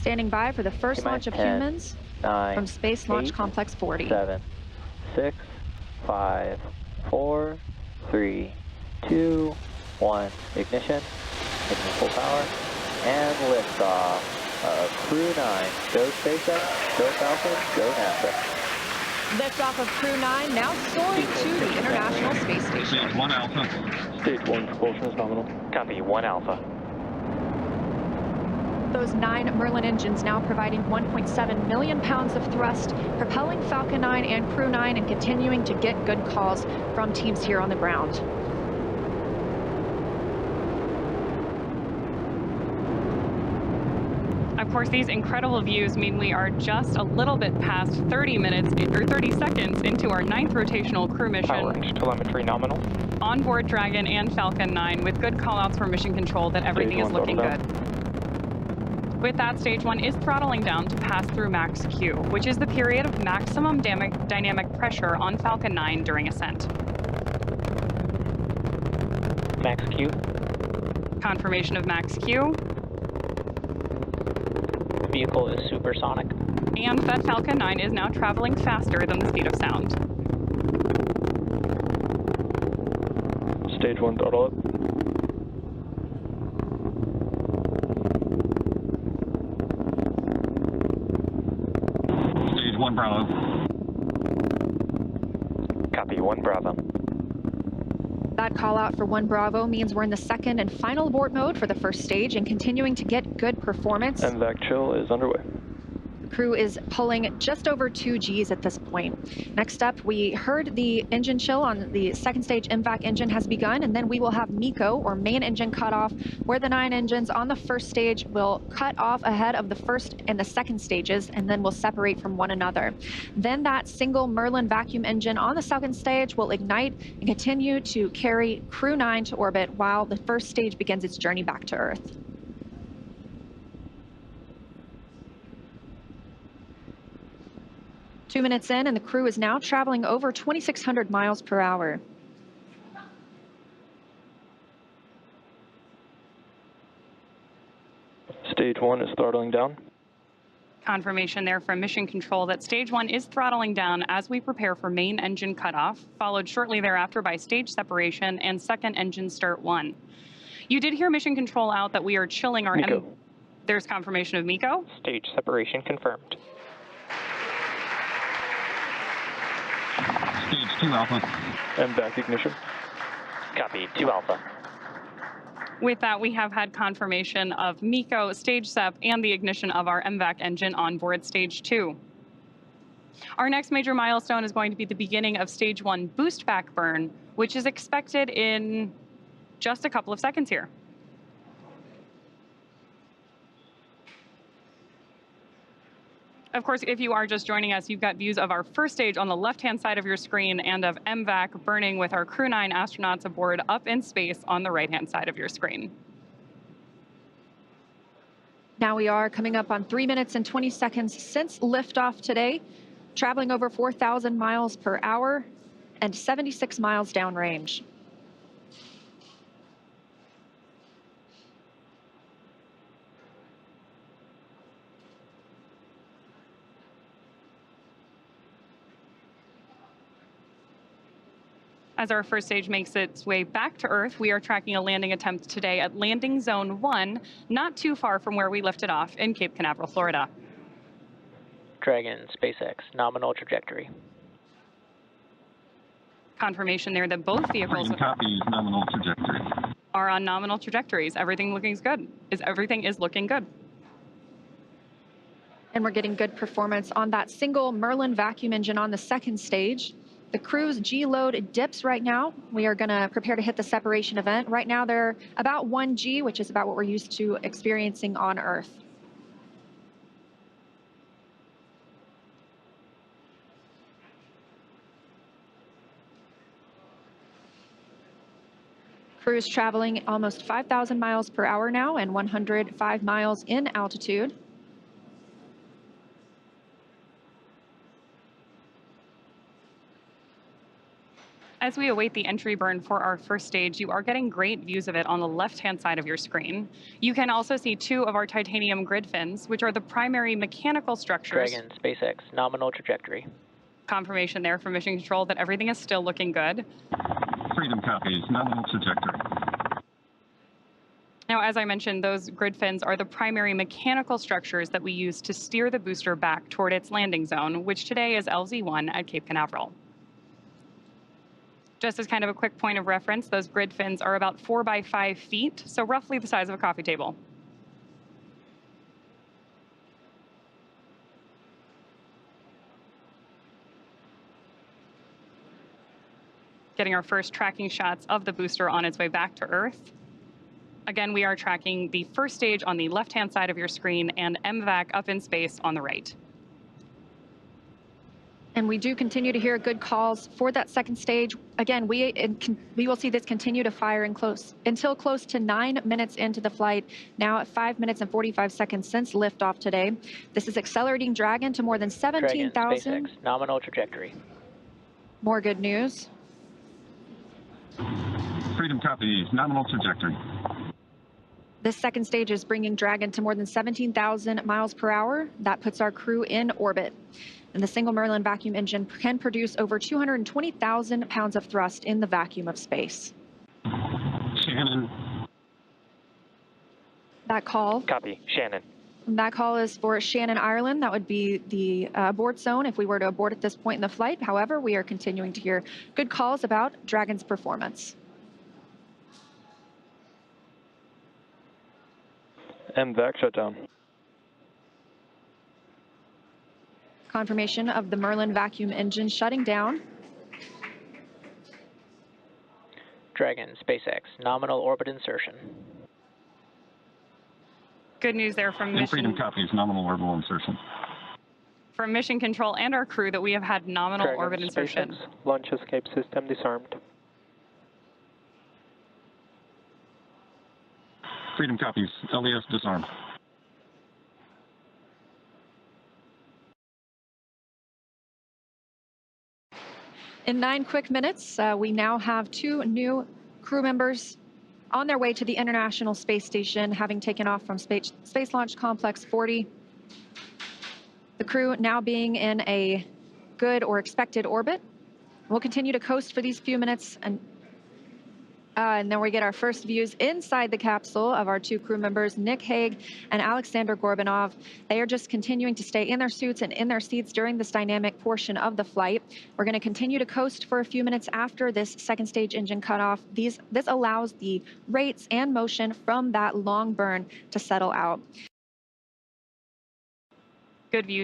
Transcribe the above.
Standing by for the first launch of 10, humans 9, from Space Launch 8, Complex 40. 7, 6, 5, 4, 3, 2, 1. Ignition. Ignition full power. And liftoff of Crew-9. Go SpaceX, go Falcon, go NASA. Liftoff of Crew-9 now soaring to the International Space Station. Stage 1 Alpha. Stage 1 propulsion is nominal. Copy, 1 Alpha. Those 9 Merlin engines now providing 1.7 million pounds of thrust, propelling Falcon 9 and Crew-9 and continuing to get good calls from teams here on the ground. Of course, these incredible views mean we are just a little bit past 30 minutes or 30 seconds into our 9th rotational crew mission. Power and telemetry nominal. On board Dragon and Falcon 9 with good callouts from mission control that everything is looking good. With that, stage 1 is throttling down to pass through max Q, which is the period of maximum dynamic pressure on Falcon 9 during ascent. Max Q. Confirmation of max Q. Vehicle is supersonic. And that Falcon 9 is now traveling faster than the speed of sound. Stage 1 throttle up. Stage 1 Bravo. Copy, 1 Bravo. That call out for 1 Bravo means we're in the second and final abort mode for the first stage and continuing to get good performance. And vac chill is underway. The crew is pulling just over 2 Gs at this point. Next up, we heard the engine chill on the second stage MVAC engine has begun, and then we will have MECO, or main engine cutoff, where the 9 engines on the first stage will cut off ahead of the first and the second stages, and then will separate from one another. Then that single Merlin vacuum engine on the second stage will ignite and continue to carry Crew-9 to orbit while the first stage begins its journey back to Earth. Two minutes in, and the crew is now traveling over 2,600 miles per hour. Stage 1 is throttling down. Confirmation there from mission control that stage 1 is throttling down as we prepare for main engine cutoff, followed shortly thereafter by stage separation and second engine start 1. You did hear mission control out that we are chilling our MECO. There's confirmation of MECO. Stage separation confirmed. Stage 2 Alpha. MVAC ignition. Copy, 2 Alpha. With that, we have had confirmation of MECO, stage SEP, and the ignition of our MVAC engine on board stage 2. Our next major milestone is going to be the beginning of stage 1 boost back burn, which is expected in just a couple of seconds here. Of course, if you are just joining us, you've got views of our first stage on the left-hand side of your screen and of MVAC burning with our Crew-9 astronauts aboard up in space on the right-hand side of your screen. Now we are coming up on 3 minutes and 20 seconds since liftoff today, traveling over 4,000 miles per hour and 76 miles downrange. As our first stage makes its way back to Earth, we are tracking a landing attempt today at landing zone 1, not too far from where we lifted off in Cape Canaveral, Florida. Dragon, SpaceX, nominal trajectory. Confirmation there that both vehicles Copy, nominal trajectory. are on nominal trajectories. Everything is looking good. And we're getting good performance on that single Merlin vacuum engine on the second stage. The crew's G-load dips right now. We are going to prepare to hit the separation event. Right now, they're about 1 G, which is about what we're used to experiencing on Earth. Crew is traveling almost 5,000 miles per hour now and 105 miles in altitude. As we await the entry burn for our first stage, you are getting great views of it on the left-hand side of your screen. You can also see 2 of our titanium grid fins, which are the primary mechanical structures. Dragon, SpaceX, nominal trajectory. Confirmation there from Mission Control that everything is still looking good. Freedom copies, nominal trajectory. Now, as I mentioned, those grid fins are the primary mechanical structures that we use to steer the booster back toward its landing zone, which today is LZ1 at Cape Canaveral. Just as kind of a quick point of reference, those grid fins are about 4 by 5 feet, so roughly the size of a coffee table. Getting our first tracking shots of the booster on its way back to Earth. Again, we are tracking the first stage on the left-hand side of your screen and MVAC up in space on the right. And we do continue to hear good calls for that second stage. Again, we will see this continue to fire until close to 9 minutes into the flight, now at 5 minutes and 45 seconds since liftoff today. This is accelerating Dragon to more than 17,000. Dragon, SpaceX, nominal trajectory. More good news. Freedom copies, nominal trajectory. This second stage is bringing Dragon to more than 17,000 miles per hour. That puts our crew in orbit. And the single Merlin vacuum engine can produce over 220,000 pounds of thrust in the vacuum of space. Shannon. That call. Copy. Shannon. That call is for Shannon, Ireland. That would be the abort zone if we were to abort at this point in the flight. However, we are continuing to hear good calls about Dragon's performance. MVAC shutdown. Confirmation of the Merlin vacuum engine shutting down. Dragon, SpaceX, nominal orbit insertion. Good news there from And Freedom Mission, copies, nominal orbital insertion. from Mission Control and our crew that we have had nominal Dragon, orbit insertion. SpaceX, launch escape system disarmed. Freedom copies, LES disarmed. In 9 quick minutes, we now have 2 new crew members on their way to the International Space Station, having taken off from Space Launch Complex 40. The crew now being in a good or expected orbit. We'll continue to coast for these few minutes, and then we get our first views inside the capsule of our 2 crew members, Nick Hague and Aleksandr Gorbunov. They are just continuing to stay in their suits and in their seats during this dynamic portion of the flight. We're going to continue to coast for a few minutes after this second stage engine cutoff. This allows the rates and motion from that long burn to settle out. Good view.